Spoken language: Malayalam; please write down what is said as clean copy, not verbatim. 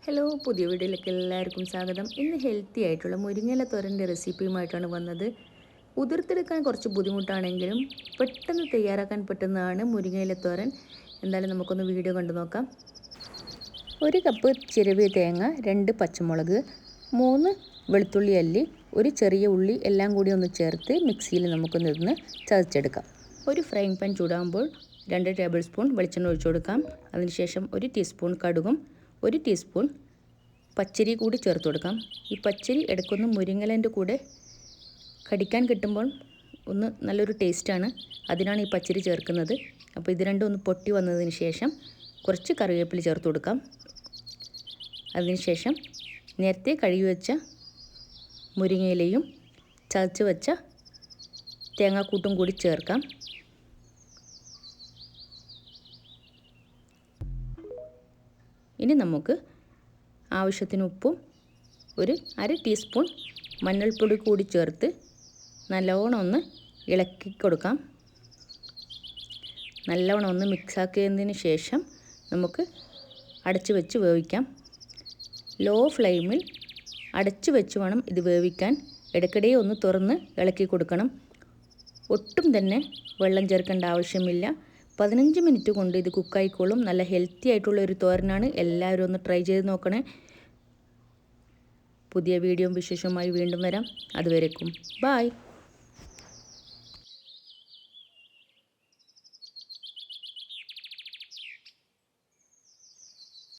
ഹലോ, പുതിയ വീഡിയോയിലേക്ക് എല്ലാവർക്കും സ്വാഗതം. ഇന്ന് ഹെൽത്തി ആയിട്ടുള്ള മുരിങ്ങയില തോരൻ്റെ റെസിപ്പിയുമായിട്ടാണ് വന്നത്. ഉതിർത്തെടുക്കാൻ കുറച്ച് ബുദ്ധിമുട്ടാണെങ്കിലും പെട്ടെന്ന് തയ്യാറാക്കാൻ പറ്റുന്നതാണ് മുരിങ്ങയില തോരൻ. എന്തായാലും നമുക്കൊന്ന് വീഡിയോ കണ്ടു നോക്കാം. 1 കപ്പ് ചിരവിയ തേങ്ങ, 2 പച്ചമുളക്, 3 വെളുത്തുള്ളി അല്ലി, ഒരു ചെറിയ ഉള്ളി എല്ലാം കൂടി ഒന്ന് ചേർത്ത് മിക്സിയിൽ നമുക്കൊന്ന് ചതച്ചെടുക്കാം. ഒരു ഫ്രൈങ് പാൻ ചൂടാകുമ്പോൾ 2 ടേബിൾ സ്പൂൺ വെളിച്ചെണ്ണ ഒഴിച്ചു കൊടുക്കാം. അതിനുശേഷം 1 ടീസ്പൂൺ കടുകും 1 ടീസ്പൂൺ പച്ചരി കൂടി ചേർത്ത് കൊടുക്കാം. ഈ പച്ചരി ഇടയ്ക്കൊന്ന് മുരിങ്ങയിലേൻ്റെ കൂടെ കടിക്കാൻ കിട്ടുമ്പോൾ ഒന്ന് നല്ലൊരു ടേസ്റ്റാണ്, അതിനാണ് ഈ പച്ചരി ചേർക്കുന്നത്. അപ്പോൾ ഇത് രണ്ടും ഒന്ന് പൊട്ടി വന്നതിന് ശേഷം കുറച്ച് കറിവേപ്പില ചേർത്ത് കൊടുക്കാം. അതിനുശേഷം നേരത്തെ കഴുകി വെച്ച മുരിങ്ങയിലയും ചതച്ച് വെച്ച തേങ്ങാക്കൂട്ടും കൂടി ചേർക്കാം. ഇനി നമുക്ക് ആവശ്യത്തിന് ഉപ്പും ഒരു 1/2 ടീസ്പൂൺ മഞ്ഞൾപ്പൊടി കൂടി ചേർത്ത് നല്ലവണ്ണം ഒന്ന് ഇളക്കി കൊടുക്കാം. നല്ലവണ്ണം ഒന്ന് മിക്സാക്കിയതിന് ശേഷം നമുക്ക് അടച്ച് വെച്ച് വേവിക്കാം. ലോ ഫ്ലെയിമിൽ അടച്ച് വെച്ച് വേണം ഇത് വേവിക്കാൻ. ഇടയ്ക്കിടെ ഒന്ന് തുറന്ന് ഇളക്കി കൊടുക്കണം. ഒട്ടും തന്നെ വെള്ളം ചേർക്കേണ്ട ആവശ്യമില്ല. 15 മിനിറ്റ് കൊണ്ട് ഇത് കുക്കായിക്കോളും. നല്ല ഹെൽത്തി ആയിട്ടുള്ള ഒരു തോരനാണ്. എല്ലാവരും ഒന്ന് ട്രൈ ചെയ്ത് നോക്കണേ. പുതിയ വീഡിയോ വിശേഷമായി വീണ്ടും വരാം. അതുവരേക്കും ബൈ.